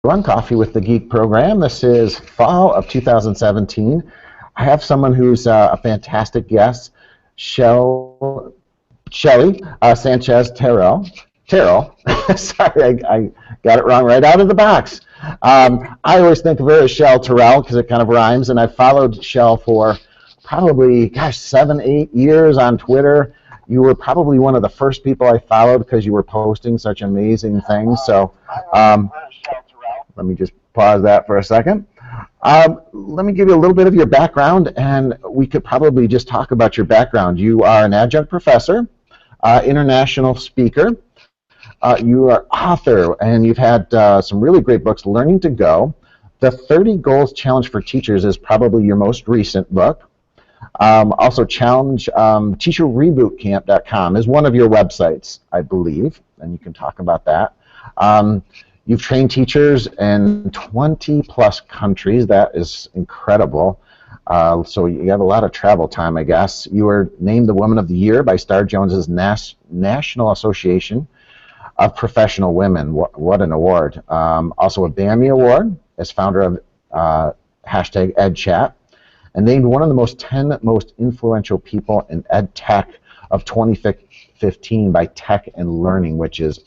everyone. Coffee with the Geek program. This is fall of 2017. I have someone who's a fantastic guest, Shelly Sanchez Terrell. Sorry, I got it wrong right out of the box. I always think of her as Shell Terrell because it kind of rhymes, and I followed Shell for probably, 7, 8 years on Twitter. You were probably one of the first people I followed because you were posting such amazing things. So let me just pause that for a second. Let me give you a little bit of your background, and we could probably just talk about your background. You are an adjunct professor, international speaker. You are author, and you've had some really great books. Learning to Go. The 30 Goals Challenge for Teachers is probably your most recent book. Also, Challenge TeacherRebootCamp.com is one of your websites, I believe, and you can talk about that. You've trained teachers in 20-plus countries. That is incredible. So you have a lot of travel time, I guess. You were named the Woman of the Year by Star Jones's National Association of Professional Women. What an award. Also a BAMI Award as founder of hashtag EdChat, and named one of the 10 most influential people in EdTech of 2015 by Tech and Learning, which has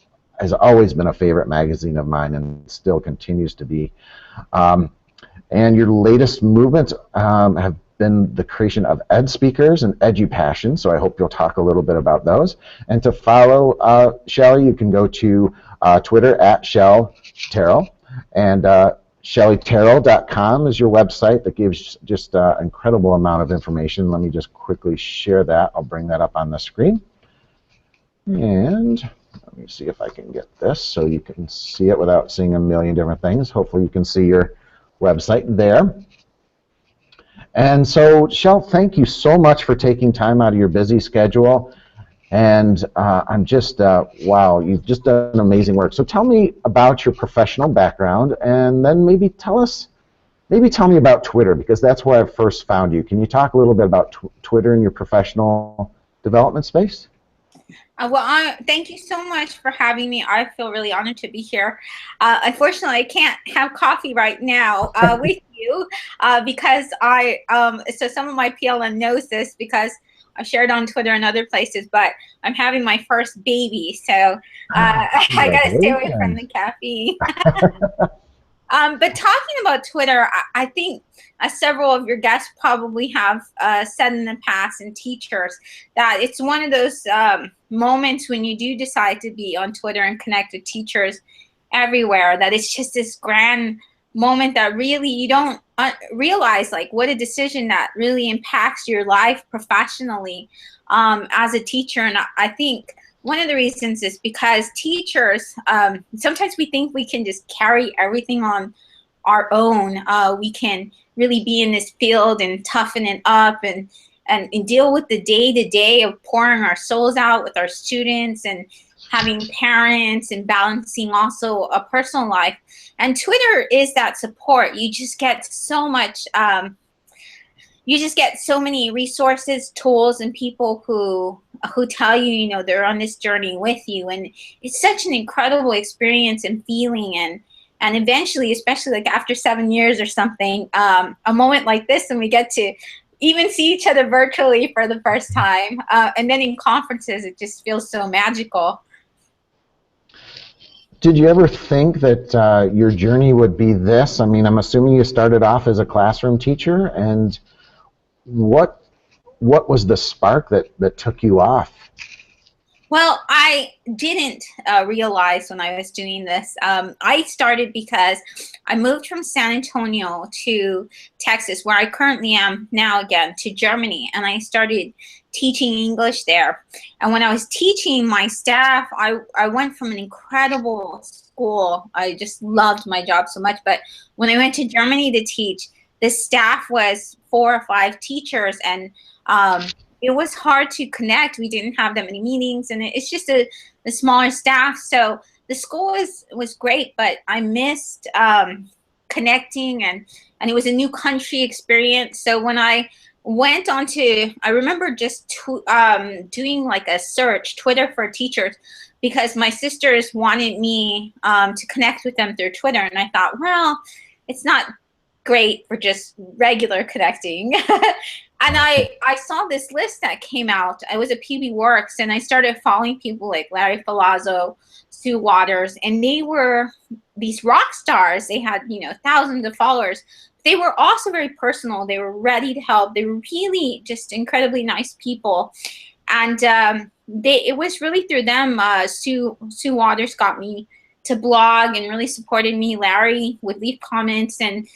always been a favorite magazine of mine and still continues to be. And your latest movements have been the creation of Ed Speakers and EduPassion, so I hope you'll talk a little bit about those. And to follow Shelly, you can go to Twitter at Shell Terrell, and ShellyTerrell.com is your website that gives just an incredible amount of information. Let me just quickly share that. I'll bring that up on the screen. And let me see if I can get this so you can see it without seeing a million different things. Hopefully you can see your website there. And so, Shell, thank you so much for taking time out of your busy schedule. And I'm just, wow, you've just done amazing work. So tell me about your professional background, and then maybe tell me about Twitter, because that's where I first found you. Can you talk a little bit about Twitter and your professional development space? Well, thank you so much for having me. I feel really honored to be here. Unfortunately, I can't have coffee right now with you because so some of my PLN knows this because I shared on Twitter and other places, but I'm having my first baby, so I got to stay away from the caffeine. But talking about Twitter, I think several of your guests probably have said in the past, and teachers, that it's one of those moments when you do decide to be on Twitter and connect with teachers everywhere, that it's just this grand moment that really you don't realize, like, what a decision that really impacts your life professionally as a teacher. And I think one of the reasons is because teachers, sometimes we think we can just carry everything on our own. We can really be in this field and toughen it up and deal with the day-to-day of pouring our souls out with our students and having parents and balancing also a personal life. And Twitter is that support. You just get so much, you just get so many resources, tools, and people who tell you, you know, they're on this journey with you. And it's such an incredible experience and feeling. And eventually, especially like after 7 years or something, a moment like this, and we get to even see each other virtually for the first time. And then in conferences, it just feels so magical. Did you ever think that your journey would be this? I mean, I'm assuming you started off as a classroom teacher, and what was the spark that took you off? Well, I didn't realize when I was doing this. I started because I moved from San Antonio to Texas, where I currently am now again, to Germany, and I started teaching English there. And when I was teaching my staff, I went from an incredible school. I just loved my job so much. But when I went to Germany to teach, the staff was 4 or 5 teachers, and it was hard to connect. We didn't have that many meetings, and it's just a smaller staff. So the school was great, but I missed connecting, and it was a new country experience. So when I went on to, I remember just doing like a search, Twitter for teachers, because my sisters wanted me to connect with them through Twitter. And I thought, well, it's not great for just regular connecting. And I saw this list that came out. It was a PB Works, and I started following people like Larry Filazzo, Sue Waters, and they were these rock stars. They had, you know, thousands of followers. They were also very personal. They were ready to help. They were really just incredibly nice people. And it was really through them. Sue Waters got me to blog and really supported me. Larry would leave comments, and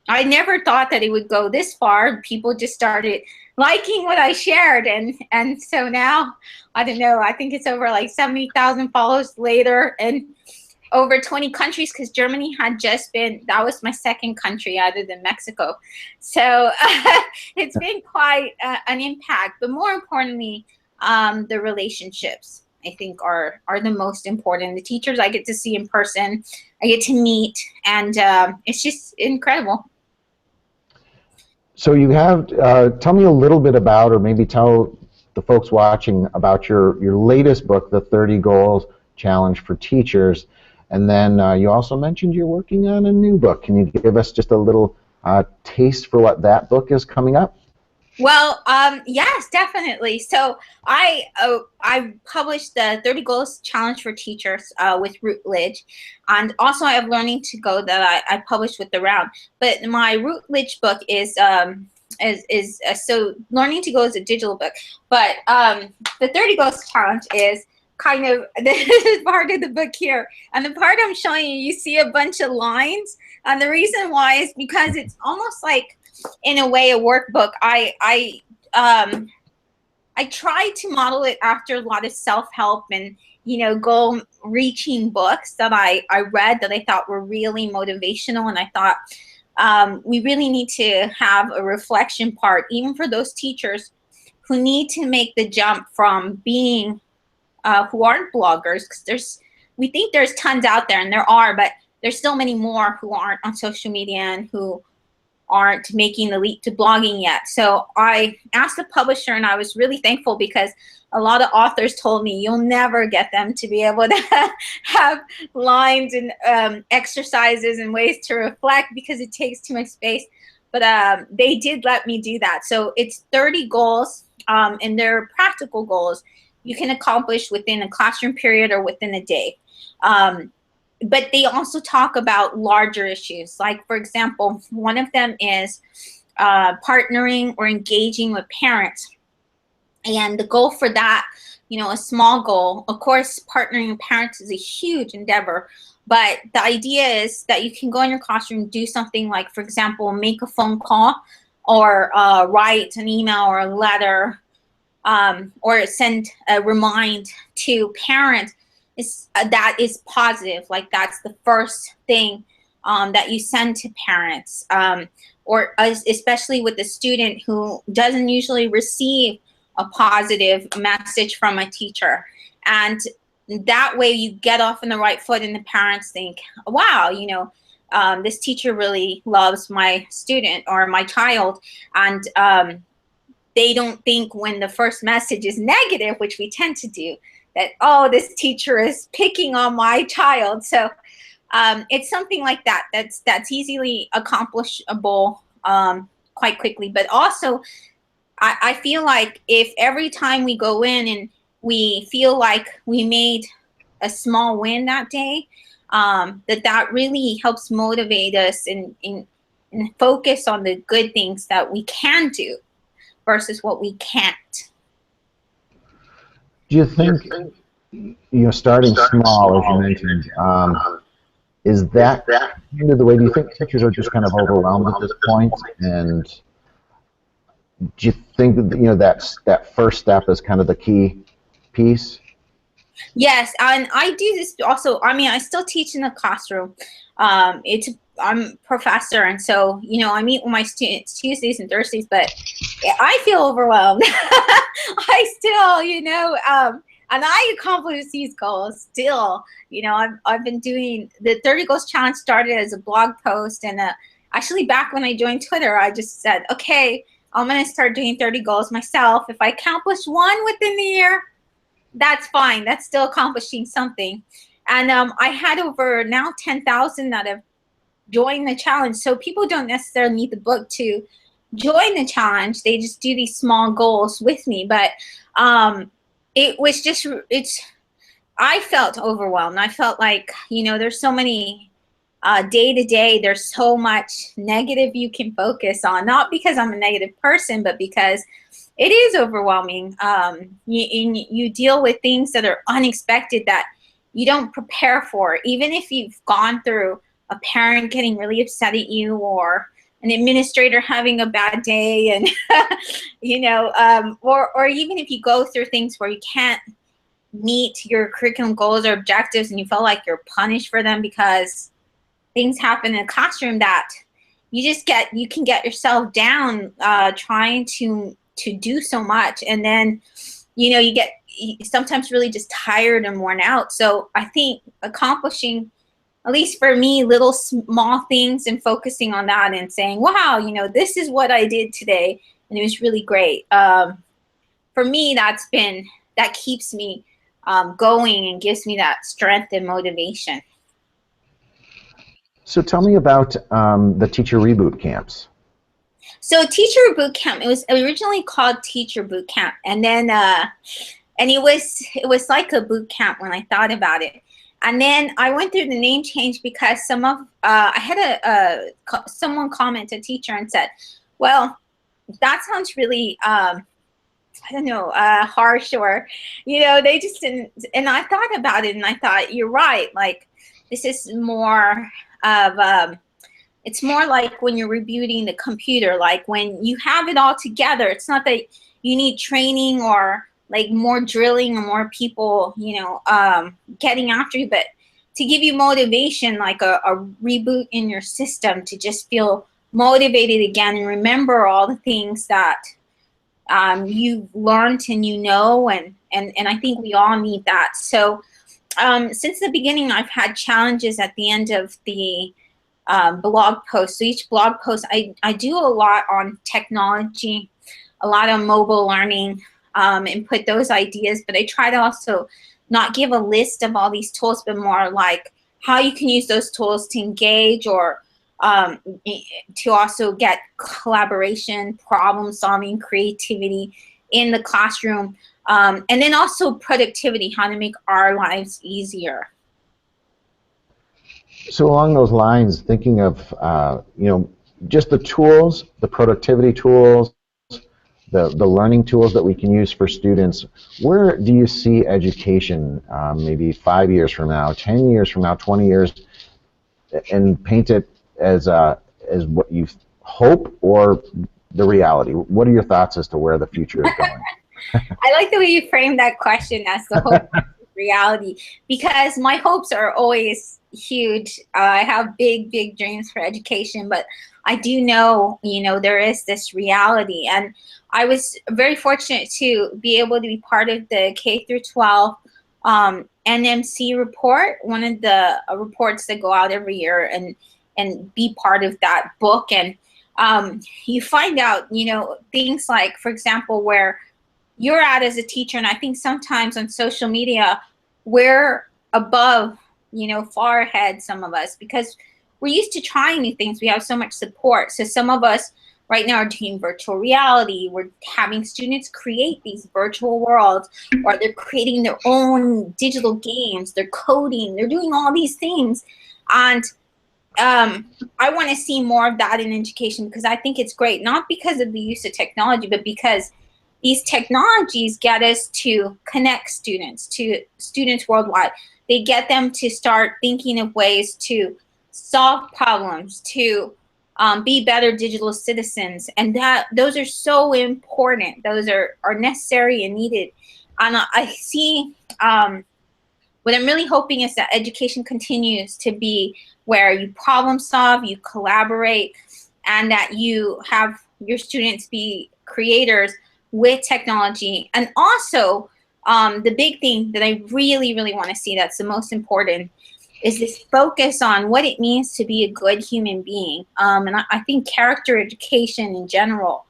I never thought that it would go this far. People just started liking what I shared, and so now, I don't know, I think it's over like 70,000 followers later, and over 20 countries, because Germany had just been, that was my second country other than Mexico. So it's been quite an impact, but more importantly, the relationships, I think, are the most important. The teachers I get to see in person, I get to meet, and it's just incredible. So you have, tell me a little bit about, or maybe tell the folks watching about your latest book, The 30 Goals Challenge for Teachers. And then you also mentioned you're working on a new book. Can you give us just a little taste for what that book is coming up? Well, yes, definitely. So I published the 30 Goals Challenge for Teachers with Routledge, and also I have Learning to Go that I published with The Round. But my Routledge book is so Learning to Go is a digital book, but the 30 Goals Challenge is kind of, this is part of the book here, and the part I'm showing you, you see a bunch of lines, and the reason why is because it's almost like, in a way, a workbook. I tried to model it after a lot of self-help and, you know, goal-reaching books that I read that I thought were really motivational, and I thought we really need to have a reflection part, even for those teachers who need to make the jump from being who aren't bloggers, because we think there's tons out there, and there are, but there's still many more who aren't on social media and who aren't making the leap to blogging yet. So I asked the publisher, and I was really thankful, because a lot of authors told me you'll never get them to be able to have lines and exercises and ways to reflect, because it takes too much space. But they did let me do that. So it's 30 goals, and they're practical goals you can accomplish within a classroom period or within a day. But they also talk about larger issues. Like, for example, one of them is partnering or engaging with parents. And the goal for that, you know, a small goal, of course, partnering with parents is a huge endeavor. But the idea is that you can go in your classroom, do something like, for example, make a phone call, or write an email or a letter, or send a remind to parents. That is positive. Like, that's the first thing that you send to parents, or especially with a student who doesn't usually receive a positive message from a teacher. And that way you get off on the right foot, and the parents think, wow, you know, this teacher really loves my student or my child. And they don't think, when the first message is negative, which we tend to do, that, oh, this teacher is picking on my child. So it's something like that that's easily accomplishable quite quickly. But also, I feel like if every time we go in and we feel like we made a small win that day, that really helps motivate us and focus on the good things that we can do versus what we can't. Do you think, you know, starting small, as you mentioned, is that kind of the way? Do you think teachers are just kind of overwhelmed at this point? And do you think that, you know, that first step is kind of the key piece? Yes, and I do this also. I mean, I still teach in the classroom. I'm a professor, and so, you know, I meet with my students Tuesdays and Thursdays, but I feel overwhelmed. I still, you know, and I accomplish these goals still. You know, I've been doing the 30 Goals Challenge. Started as a blog post, and actually back when I joined Twitter, I just said, okay, I'm gonna start doing 30 goals myself. If I accomplish one within the year, that's fine. That's still accomplishing something. And I had over now 10,000 that have joined the challenge. So people don't necessarily need the book to join the challenge. They just do these small goals with me. But it was just, I felt overwhelmed. I felt like, you know, there's so many day to day, there's so much negative you can focus on, not because I'm a negative person, but because it is overwhelming. You deal with things that are unexpected that you don't prepare for, even if you've gone through a parent getting really upset at you or an administrator having a bad day, and you know, or even if you go through things where you can't meet your curriculum goals or objectives and you feel like you're punished for them because things happen in a classroom, that you can get yourself down trying to do so much, and then you know you get sometimes really just tired and worn out. So I think accomplishing, at least for me, little small things and focusing on that and saying, wow, you know, this is what I did today and it was really great. For me, that keeps me going and gives me that strength and motivation. So tell me about the teacher reboot camps. So teacher boot camp, it was originally called teacher boot camp, and then and it was like a boot camp when I thought about it. And then I went through the name change because I had someone comment, a teacher, and said, well, that sounds really I don't know, harsh, or you know, they just didn't. And I thought about it and I thought, you're right, like this is more of it's more like when you're rebooting the computer, like when you have it all together. It's not that you need training or like more drilling or more people, you know, getting after you, but to give you motivation, like a reboot in your system to just feel motivated again and remember all the things that you've learned and you know, and I think we all need that. So since the beginning, I've had challenges at the end of the blog post. So each blog post, I do a lot on technology, a lot on mobile learning, and put those ideas, but I try to also not give a list of all these tools, but more like how you can use those tools to engage, or to also get collaboration, problem solving, creativity in the classroom, and then also productivity, how to make our lives easier. So along those lines, thinking of you know, just the tools, the productivity tools, the learning tools that we can use for students, where do you see education maybe 5 years from now, 10 years from now, 20 years, and paint it as what you hope or the reality? What are your thoughts as to where the future is going? I like the way you framed that question as the hope reality, because my hopes are always huge. I have big dreams for education, but I do know, you know, there is this reality. And I was very fortunate to be able to be part of the K through 12 NMC report, one of the reports that go out every year, and be part of that book. And you find out, you know, things like, for example, where you're at as a teacher, and I think sometimes on social media, we're above, you know, far ahead, some of us, because we're used to trying new things. We have so much support. So some of us right now are doing virtual reality. We're having students create these virtual worlds, or they're creating their own digital games. They're coding. They're doing all these things. And I want to see more of that in education, because I think it's great, not because of the use of technology, but because these technologies get us to connect students to students worldwide. They get them to start thinking of ways to solve problems, to be better digital citizens. And those are so important. Those are necessary and needed. And I see what I'm really hoping is that education continues to be where you problem solve, you collaborate, and that you have your students be creators with technology. And also, the big thing that I really want to see, that's the most important, is this focus on what it means to be a good human being. And I think character education in general,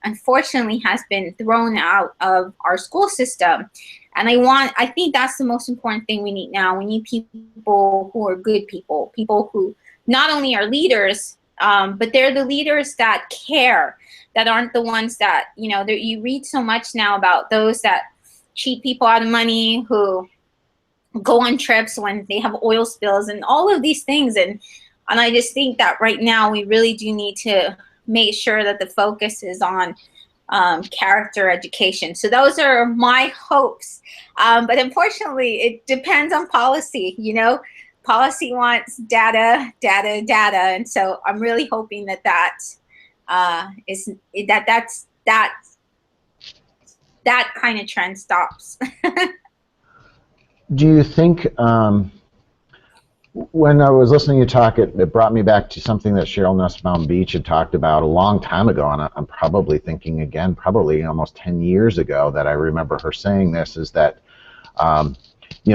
unfortunately, has been thrown out of our school system. And I think that's the most important thing we need now. We need people who are good people, people who not only are leaders, but they're the leaders that care, that aren't the ones that, you read so much now about those that cheat people out of money, who go on trips when they have oil spills and all of these things. And I just think that right now we really do need to make sure that the focus is on character education. So those are my hopes. But unfortunately, it depends on policy. Policy wants data, data, data. And so I'm really hoping that that kind of trend stops. Do you think, when I was listening to you talk, it brought me back to something that Cheryl Nussbaum Beach had talked about a long time ago, and I'm probably thinking again, probably almost 10 years ago, that I remember her saying this, is that,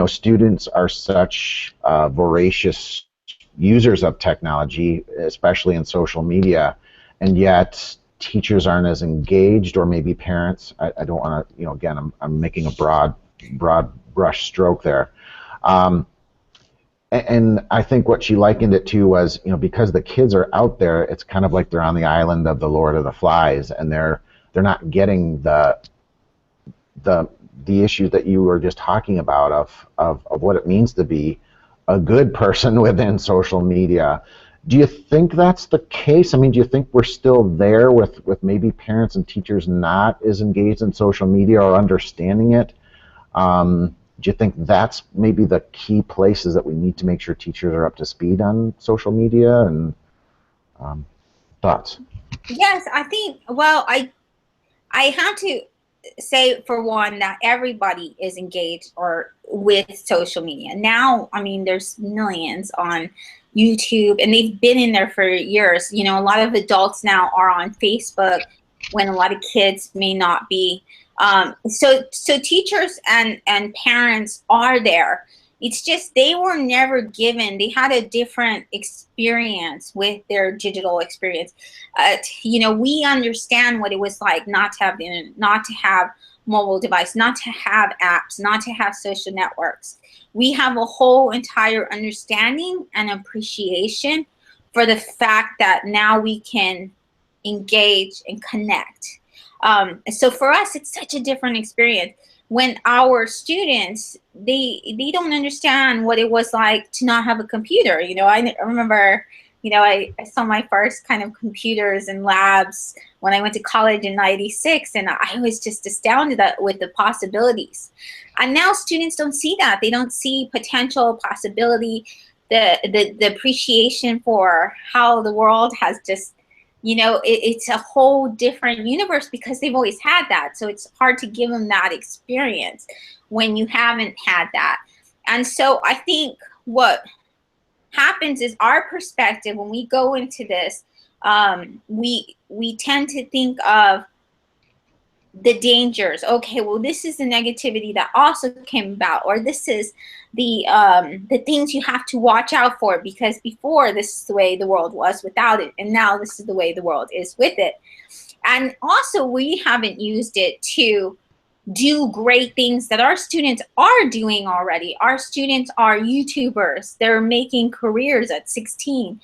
students are such voracious users of technology, especially in social media, and yet teachers aren't as engaged, or maybe parents. I don't want to, again, I'm making a broad brush stroke there. And I think what she likened it to was, because the kids are out there, it's kind of like they're on the island of the Lord of the Flies, and they're not getting the issue that you were just talking about of what it means to be a good person within social media. Do you think that's the case? I mean, do you think we're still there with maybe parents and teachers not as engaged in social media or understanding it? Do you think that's maybe the key places that we need to make sure teachers are up to speed on social media? And thoughts? Yes, I think, well, I have to say, for one, that everybody is engaged or with social media. Now, I mean, there's millions on YouTube, and they've been in there for years. A lot of adults now are on Facebook when a lot of kids may not be. So teachers and parents are there. It's just they were never given, they had a different experience with their digital experience. We understand what it was like not to have the internet, not to have mobile device, not to have apps, not to have social networks. We have a whole entire understanding and appreciation for the fact that now we can engage and connect. So for us, it's such a different experience. When our students, they don't understand what it was like to not have a computer. I remember, I saw my first kind of computers and labs when I went to college in '96, and I was just astounded with the possibilities. And now students don't see that. They don't see potential, possibility, the appreciation for how the world has just, it's a whole different universe because they've always had that. So it's hard to give them that experience when you haven't had that. And so I think what happens is our perspective when we go into this, we tend to think of the dangers. Okay, well, this is the negativity that also came about, or this is the things you have to watch out for, because before this is the way the world was without it, and now this is the way the world is with it. And also, we haven't used it to do great things that our students are doing already. Our students are YouTubers. They're making careers at 16.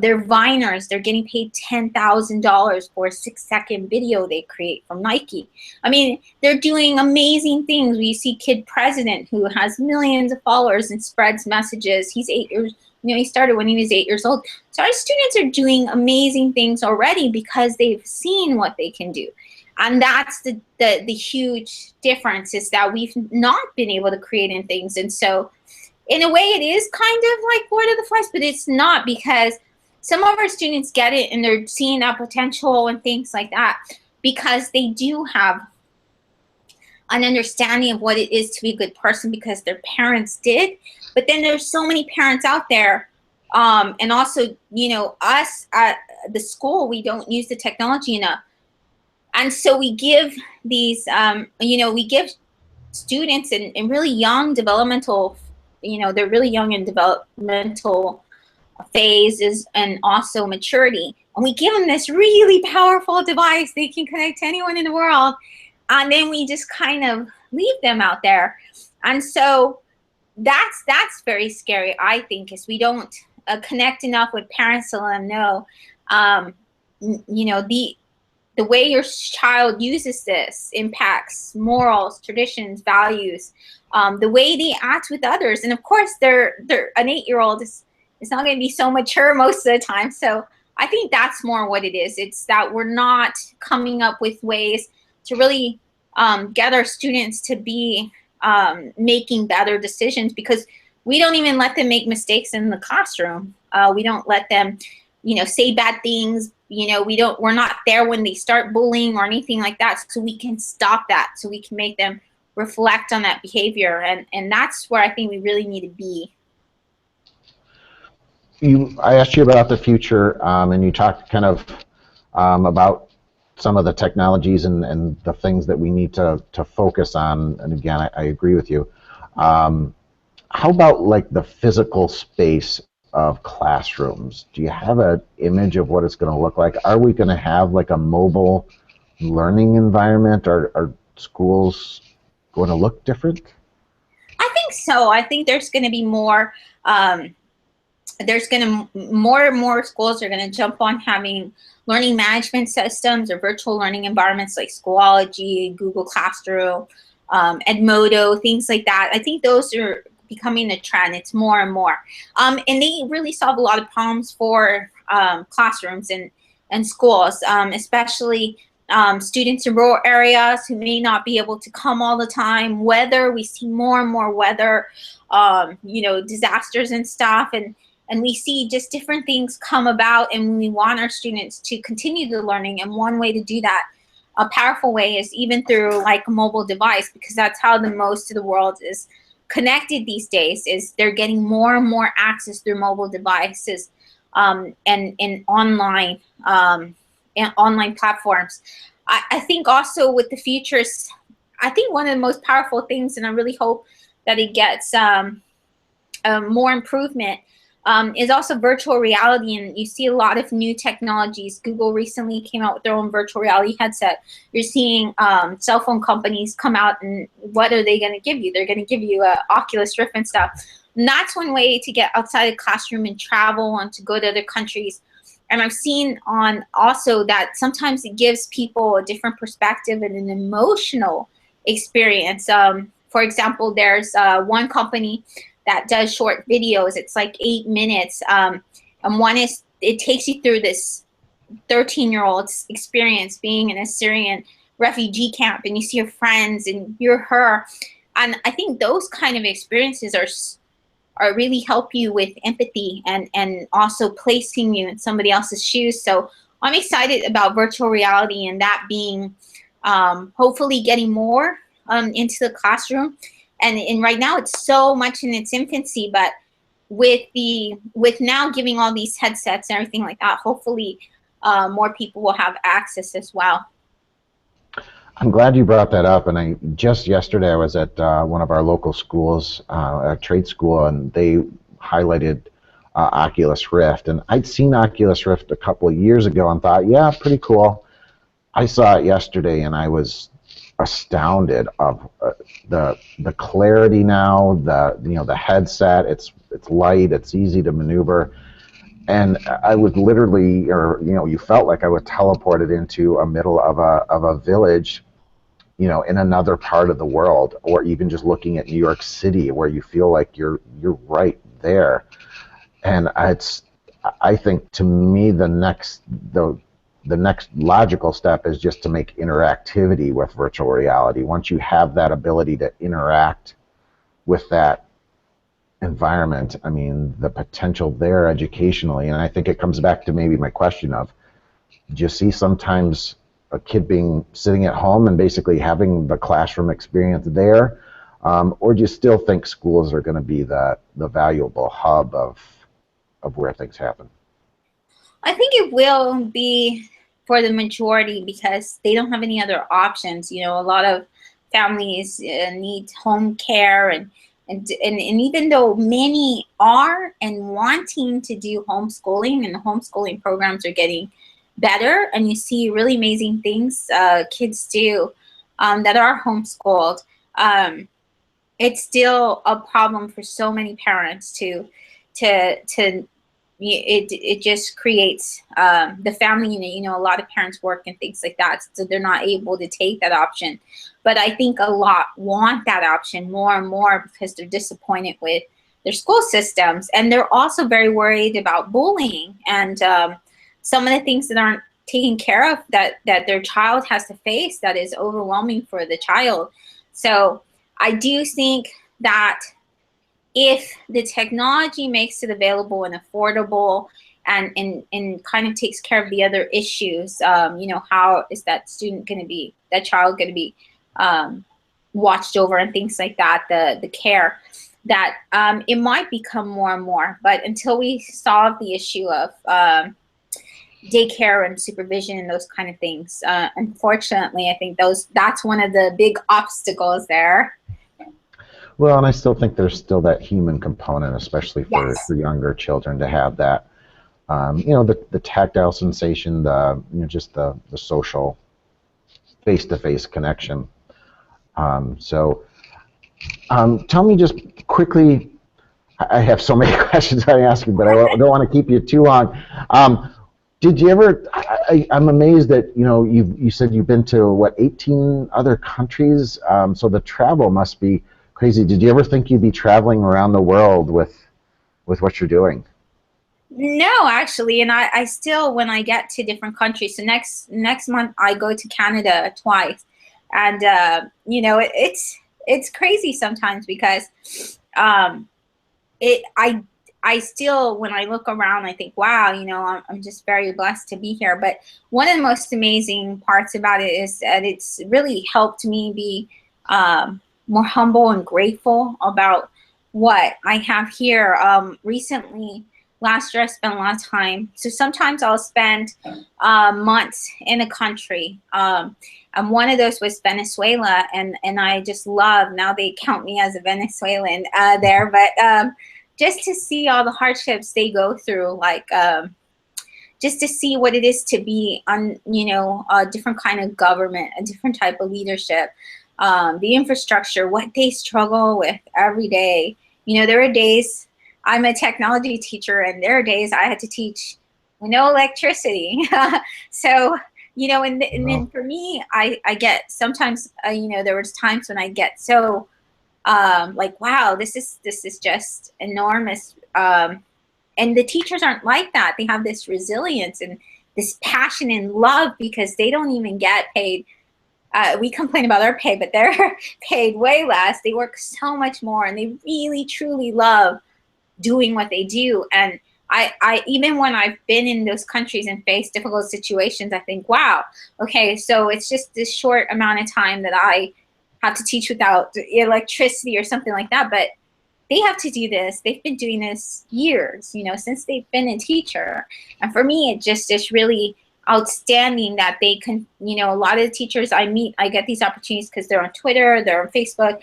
They're Viners. They're getting paid $10,000 for a 6-second video they create from Nike. I mean, they're doing amazing things. We see Kid President, who has millions of followers and spreads messages. He's 8 years, he started when he was 8 years old. So our students are doing amazing things already because they've seen what they can do. And that's the huge difference, is that we've not been able to create in things. And so in a way, it is kind of like Lord of the Flies, but it's not, because some of our students get it and they're seeing that potential and things like that because they do have an understanding of what it is to be a good person because their parents did. But then there's so many parents out there, and also, us at the school, we don't use the technology enough. And so we give these, we give students in really young developmental, they're really young in developmental phases and also maturity. And we give them this really powerful device. They can connect to anyone in the world. And then we just kind of leave them out there. And so that's very scary, I think, is we don't connect enough with parents to let them know, you know, the way your child uses this impacts morals, traditions, values, the way they act with others. And of course, they're an 8-year-old is not going to be so mature most of the time. So I think that's more what it is. It's that we're not coming up with ways to really get our students to be making better decisions, because we don't even let them make mistakes in the classroom. We don't let them, you know, say bad things. You know, we're not there when they start bullying or anything like that. So we can stop that. So we can make them reflect on that behavior. And that's where I think we really need to be. I asked you about the future, and you talked kind of about some of the technologies and the things that we need to focus on. And again, I agree with you. How about like the physical space of classrooms? Do you have an image of what it's going to look like? Are we going to have like a mobile learning environment? Are schools going to look different? I think so. I think there's going to be more. More and more schools are going to jump on having learning management systems or virtual learning environments like Schoology, Google Classroom, Edmodo, things like that. I think those are becoming a trend. It's more and more. And they really solve a lot of problems for classrooms and schools, especially students in rural areas who may not be able to come all the time. Weather, we see more and more weather, you know, disasters and stuff. And we see just different things come about, and we want our students to continue the learning. And one way to do that, a powerful way, is even through like a mobile device, because that's how the most of the world is connected these days. Is they're getting more and more access through mobile devices and online platforms. I think also with the futures, I think one of the most powerful things, and I really hope that it gets more improvement, is also virtual reality. And you see a lot of new technologies. Google recently came out with their own virtual reality headset. You're seeing cell phone companies come out, and what are they going to give you? They're going to give you Oculus Rift and stuff. And that's one way to get outside the classroom and travel and to go to other countries. And I've seen on also that sometimes it gives people a different perspective and an emotional experience. For example, there's one company that does short videos. It's like 8 minutes. And one is, it takes you through this 13-year-old's experience being in a Syrian refugee camp, and you see your friends and you're her. And I think those kind of experiences are really help you with empathy and also placing you in somebody else's shoes. So I'm excited about virtual reality and that being hopefully getting more into the classroom. And right now it's so much in its infancy, but with now giving all these headsets and everything like that, hopefully more people will have access as well. I'm glad you brought that up. And just yesterday I was at one of our local schools, a trade school, and they highlighted Oculus Rift. And I'd seen Oculus Rift a couple of years ago and thought, yeah, pretty cool. I saw it yesterday and I was astounded of the clarity now, the headset. It's light, it's easy to maneuver, and I would literally, or you felt like I was teleported into a middle of a village, in another part of the world, or even just looking at New York City, where you feel like you're right there. And I think, to me, the next logical step is just to make interactivity with virtual reality. Once you have that ability to interact with that environment, I mean, the potential there educationally, and I think it comes back to maybe my question of, do you see sometimes a kid sitting at home and basically having the classroom experience there, or do you still think schools are going to be the valuable hub of where things happen? I think it will be for the majority, because they don't have any other options. A lot of families need home care, and even though many are and wanting to do homeschooling, and the homeschooling programs are getting better, and you see really amazing things kids do that are homeschooled. it's still a problem for so many parents to it just creates the family unit. You know, a lot of parents work and things like that, so they're not able to take that option. But I think a lot want that option more and more because they're disappointed with their school systems, and they're also very worried about bullying and some of the things that aren't taken care of that their child has to face that is overwhelming for the child. So I do think that if the technology makes it available and affordable and kind of takes care of the other issues, you know, how is that student going to be, that child going to be watched over and things like that, the care, that it might become more and more. But until we solve the issue of daycare and supervision and those kind of things, unfortunately, I think that's one of the big obstacles there. Well, and I still think there's still that human component, especially for younger children, to have that, you know, the tactile sensation, you know, just the social face-to-face connection. So tell me just quickly, I have so many questions I ask you, but I don't want to keep you too long. Did you ever, I'm amazed that, you know, you said you've been to, what, 18 other countries? So the travel must be crazy. Did you ever think you'd be traveling around the world with what you're doing? No, actually, and I still, when I get to different countries, so next month I go to Canada twice, and you know, it's crazy sometimes because I still, when I look around, I think, wow, you know, I'm just very blessed to be here. But one of the most amazing parts about it is that it's really helped me be more humble and grateful about what I have here. Recently, last year I spent a lot of time. So sometimes I'll spend months in a country. And one of those was Venezuela, and I just love, now they count me as a Venezuelan there, but just to see all the hardships they go through, like just to see what it is to be on, you know, a different kind of government, a different type of leadership, the infrastructure, what they struggle with every day. You know, there are days, I'm a technology teacher, and there are days I had to teach with no electricity. So, you know, and then for me, I get sometimes, you know, there was times when I get so like, wow, this is just enormous. And the teachers aren't like that. They have this resilience and this passion and love because they don't even get paid. We complain about our pay, but they're paid way less. They work so much more, and they really, truly love doing what they do. And I even when I've been in those countries and faced difficult situations, I think, wow, okay, so it's just this short amount of time that I have to teach without electricity or something like that. But they have to do this. They've been doing this years, you know, since they've been a teacher. And for me, it just is really outstanding that they can, you know, a lot of the teachers I meet, I get these opportunities because they're on Twitter, they're on Facebook,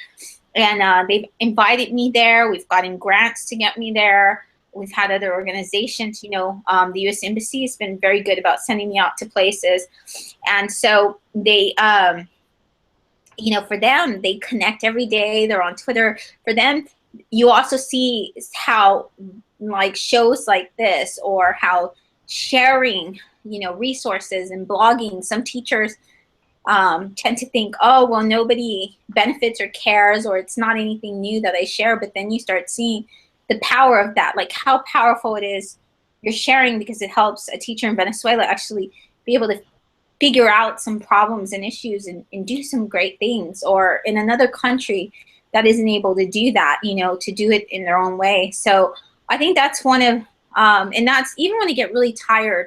and they've invited me there. We've gotten grants to get me there. We've had other organizations, you know, the U.S. Embassy has been very good about sending me out to places. And so they, you know, for them, they connect every day. They're on Twitter. For them, you also see how, like, shows like this, or how sharing, you know, resources and blogging, some teachers tend to think, oh, well, nobody benefits or cares, or it's not anything new that I share. But then you start seeing the power of that, like how powerful it is. You're sharing because it helps a teacher in Venezuela actually be able to figure out some problems and issues and do some great things, or in another country that isn't able to do that, you know, to do it in their own way. So I think that's one of, and that's even when I get really tired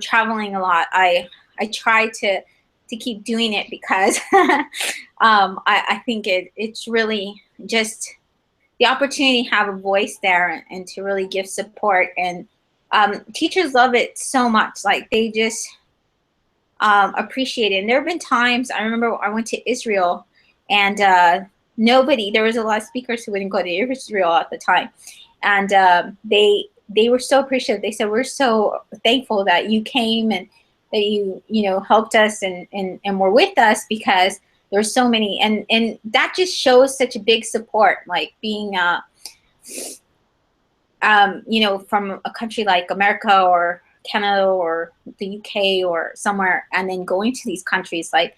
traveling a lot, I try to keep doing it because I think it's really just the opportunity to have a voice there and to really give support. And teachers love it so much. Like, they just appreciate it. And there have been times, I remember I went to Israel, and there was a lot of speakers who wouldn't go to Israel at the time. And they were so appreciative. They said, we're so thankful that you came and that you know, helped us and were with us, because there's so many, and that just shows such a big support, like being you know, from a country like America or Canada or the UK or somewhere, and then going to these countries, like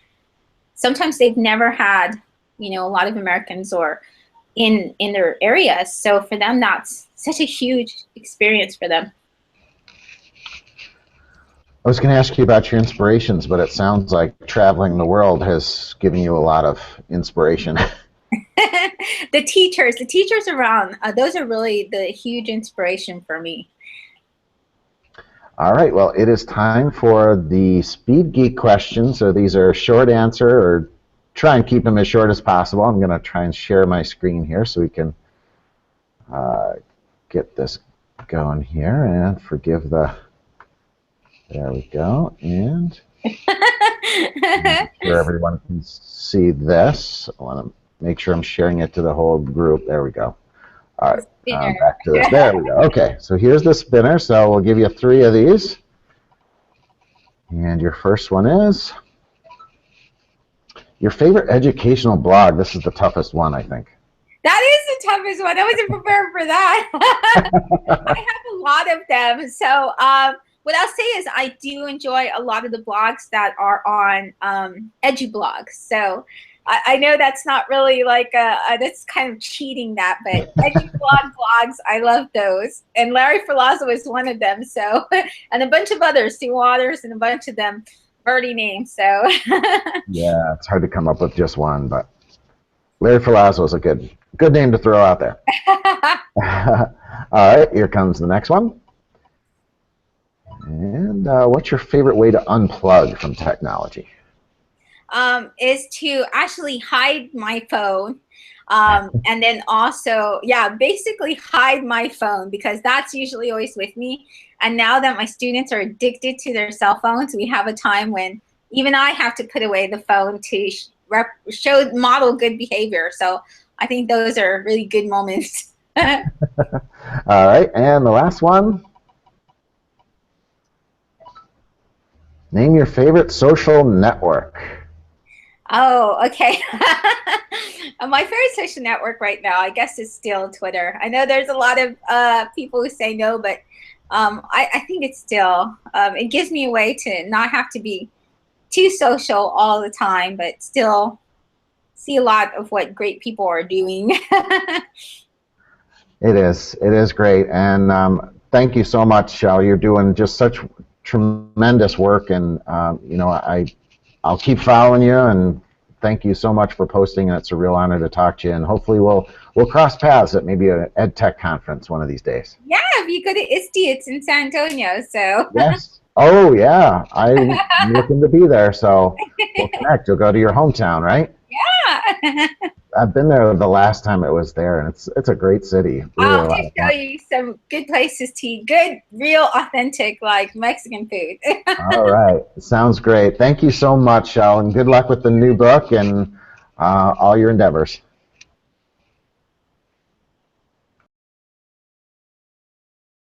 sometimes they've never had, you know, a lot of Americans or in their areas. So for them, that's such a huge experience for them. I was going to ask you about your inspirations, but it sounds like traveling the world has given you a lot of inspiration. The teachers around, those are really the huge inspiration for me. All right, well, it is time for the Speed Geek questions. So these are short answer, or try and keep them as short as possible. I'm going to try and share my screen here so we can get this going here, and forgive the, there we go, and make sure everyone can see this. I want to make sure I'm sharing it to the whole group. There we go. All right, back to this. There we go. Okay, so here's the spinner. So we'll give you 3 of these. And your first one is your favorite educational blog. This is the toughest one, I think. That is the toughest one. I wasn't prepared for that. I have a lot of them. So what I'll say is I do enjoy a lot of the blogs that are on EduBlogs. So I know that's not really like that's kind of cheating that, but EduBlog blogs, I love those. And Larry Ferlazzo is one of them. So, and a bunch of others, Sue Waters, and a bunch of them, birdie names. So. Yeah, it's hard to come up with just one, but Larry Ferlazzo is a good name to throw out there. All right, here comes the next one. And what's your favorite way to unplug from technology? Is to actually hide my phone, and then also, yeah, basically hide my phone, because that's usually always with me. And now that my students are addicted to their cell phones, we have a time when even I have to put away the phone to model good behavior. So I think those are really good moments. All right, and the last one. Name your favorite social network. Oh, okay. My favorite social network right now, I guess, is still Twitter. I know there's a lot of people who say no, but I think it's still, it gives me a way to not have to be too social all the time, but still see a lot of what great people are doing. It is great, and thank you so much, Shell. You're doing just such tremendous work, and you know, I'll keep following you, and thank you so much for posting, and it's a real honor to talk to you, and hopefully we'll cross paths at maybe an EdTech conference one of these days. Yeah, if you go to ISTE, it's in San Antonio, so. Yes. Oh, yeah. I'm looking to be there, so we'll connect. You'll go to your hometown, right? Yeah. I've been there the last time it was there, and it's a great city. Really, I'll just show you some good places to eat, good, real, authentic, like Mexican food. All right. Sounds great. Thank you so much, Shell, and good luck with the new book and all your endeavors.